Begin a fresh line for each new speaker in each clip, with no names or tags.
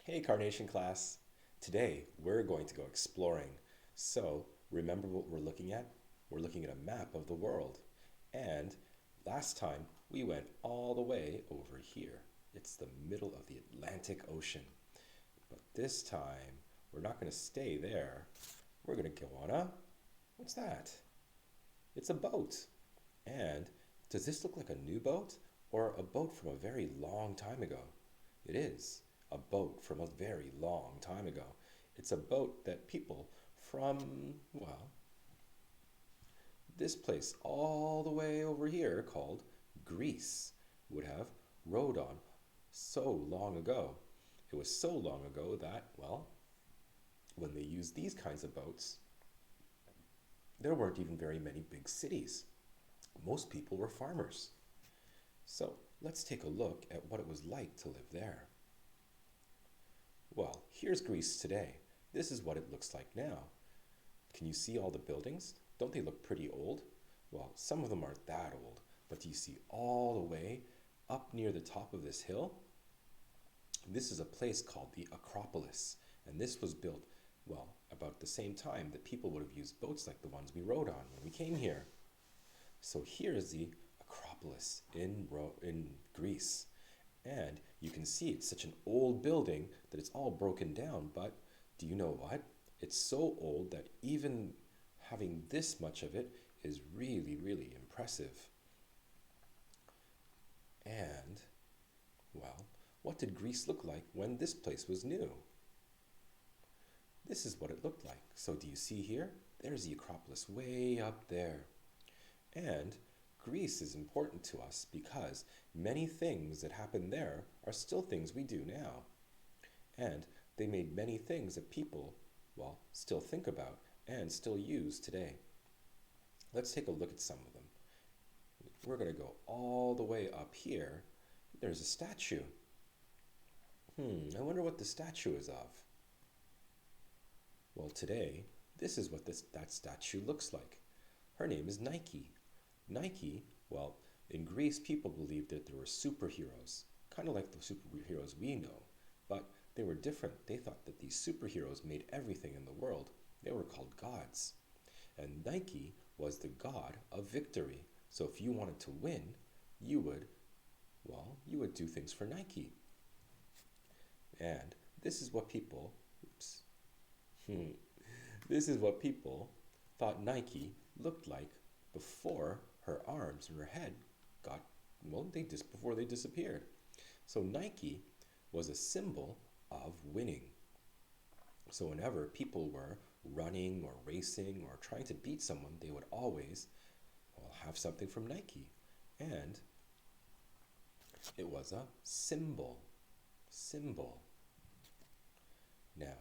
Hey Carnation class! Today we're going to go exploring. So, remember what we're looking at? We're looking at a map of the world. And last time we went all the way over here. It's the middle of the Atlantic Ocean. But this time we're not going to stay there. We're going to go on a. What's that? It's a boat. And does this look like a new boat or a boat from a very long time ago? It is a boat from a very long time ago. It's a boat that people from, well, this place all the way over here called Greece would have rowed on so long ago. It was so long ago that, well, when they used these kinds of boats, there weren't even very many big cities. Most people were farmers. So let's take a look at what it was like to live there. Well, here's Greece today. This is what it looks like now. Can you see all the buildings? Don't they look pretty old? Well, some of them aren't that old, but do you see all the way up near the top of this hill? This is a place called the Acropolis, and this was built, well, about the same time that people would have used boats like the ones we rode on when we came here. So here is the Acropolis in Greece. And you can see it's such an old building that it's all broken down. But do you know what? It's so old that even having this much of it is really, really impressive. And, well, what did Greece look like when this place was new? This is what it looked like. So do you see here? There's the Acropolis way up there. And Greece is important to us because many things that happened there are still things we do now. And they made many things that people, well, still think about and still use today. Let's take a look at some of them. We're going to go all the way up here. There's a statue. I wonder what the statue is of. Well, today, this is what that statue looks like. Her name is Nike. Nike, well, in Greece, people believed that there were superheroes, kind of like the superheroes we know, but they were different. They thought that these superheroes made everything in the world. They were called gods. And Nike was the god of victory. So if you wanted to win, you would, well, you would do things for Nike. And this is what people, oops, this is what people thought Nike looked like before her arms and her head got, well, before they disappeared. So Nike was a symbol of winning. So whenever people were running or racing or trying to beat someone, they would always, well, have something from Nike. And it was a symbol. Symbol. Now,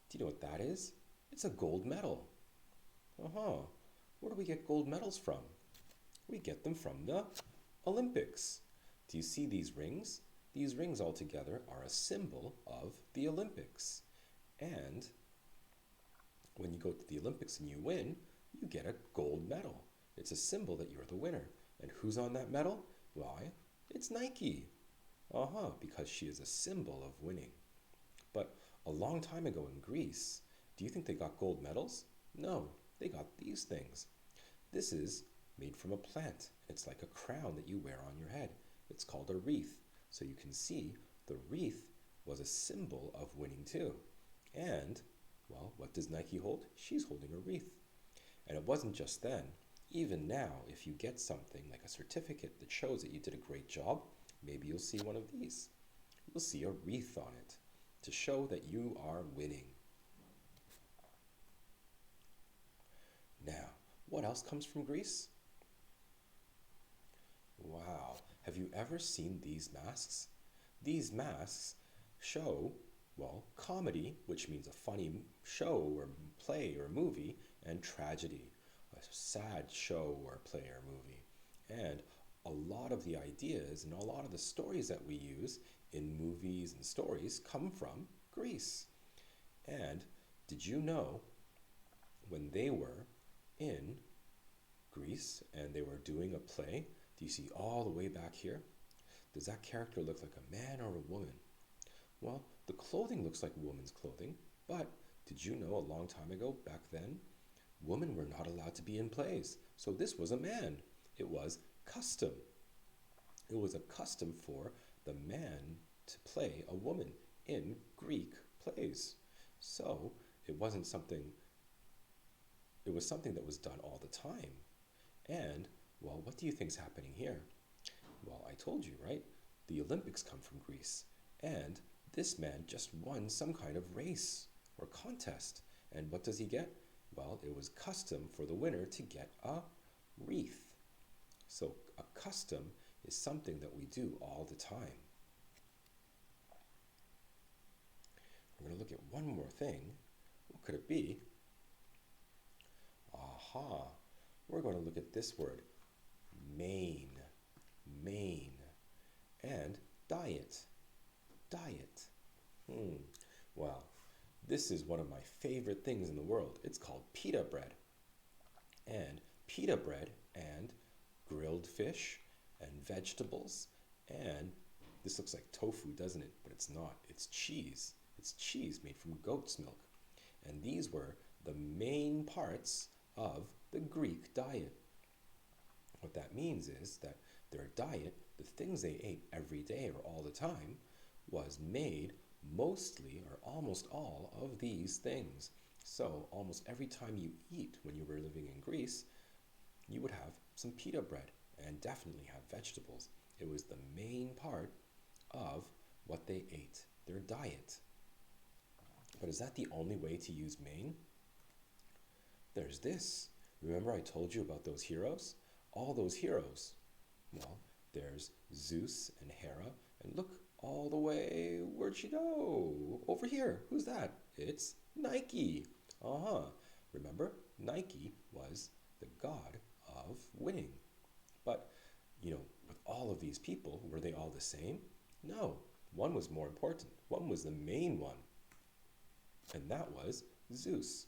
do you know what that is? It's a gold medal. Uh-huh. Where do we get gold medals from? We get them from the Olympics. Do you see these rings? These rings all together are a symbol of the Olympics. And when you go to the Olympics and you win, you get a gold medal. It's a symbol that you're the winner. And who's on that medal? Why, it's Nike. Uh-huh, because she is a symbol of winning. But a long time ago in Greece, do you think they got gold medals? No, they got these things. This is made from a plant. It's like a crown that you wear on your head. It's called a wreath. So you can see the wreath was a symbol of winning too. And, well, what does Nike hold? She's holding a wreath. And it wasn't just then. Even now, if you get something like a certificate that shows that you did a great job, maybe you'll see one of these. You'll see a wreath on it to show that you are winning. Now, what else comes from Greece? Wow, have you ever seen these masks? These masks show, well, comedy, which means a funny show or play or movie, and tragedy, a sad show or play or movie. And a lot of the ideas and a lot of the stories that we use in movies and stories come from Greece. And did you know when they were in Greece and they were doing a play, do you see all the way back here? Does that character look like a man or a woman? Well, the clothing looks like women's clothing, but did you know a long time ago, back then, women were not allowed to be in plays? So this was a man. It was custom. It was a custom for the man to play a woman in Greek plays. So it wasn't something, it was something that was done all the time. And, well, what do you think's happening here? Well, I told you, right? The Olympics come from Greece. And this man just won some kind of race or contest. And what does he get? Well, it was custom for the winner to get a wreath. So a custom is something that we do all the time. We're going to look at one more thing. What could it be? Aha! We're going to look at this word, main. Main. And diet. Diet. Well, this is one of my favorite things in the world. It's called pita bread. And pita bread and grilled fish and vegetables, and this looks like tofu, doesn't it? But it's not. It's cheese. It's cheese made from goat's milk. And these were the main parts of the Greek diet. What that means is that their diet, the things they ate every day or all the time, was made mostly or almost all of these things. So almost every time you eat when you were living in Greece, you would have some pita bread and definitely have vegetables. It was the main part of what they ate, their diet. But is that the only way to use main? There's this. Remember I told you about those heroes? All those heroes. Well, there's Zeus and Hera, and look all the way, where'd she go? Over here. Who's that? It's Nike. Remember, Nike was the god of winning. But, with all of these people, were they all the same? No. One was more important. One was the main one. And that was Zeus.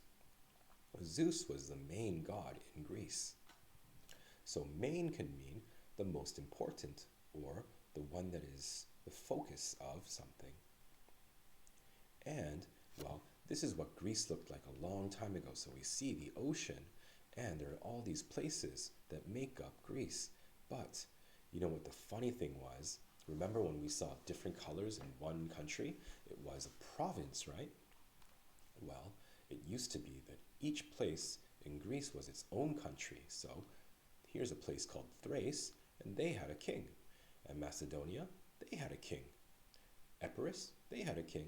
Zeus was the main god in Greece. So main can mean the most important or the one that is the focus of something. And, well, this is what Greece looked like a long time ago. So we see the ocean, and there are all these places that make up Greece. But, you know what the funny thing was? Remember when we saw different colors in one country? It was a province, right? Well, it used to be that each place in Greece was its own country. So here's a place called Thrace, and they had a king. And Macedonia, they had a king. Epirus, they had a king.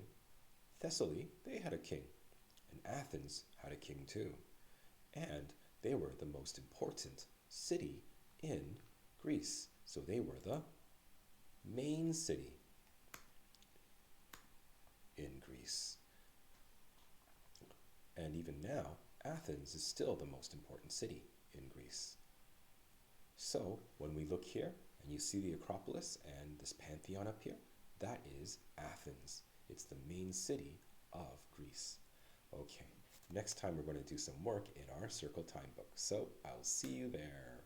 Thessaly, they had a king. And Athens had a king too. And they were the most important city in Greece. So they were the main city in Greece. And even now, Athens is still the most important city in Greece. So when we look here and you see the Acropolis and this Pantheon up here, that is Athens. It's the main city of Greece. Okay, next time we're going to do some work in our Circle Time book. So I'll see you there.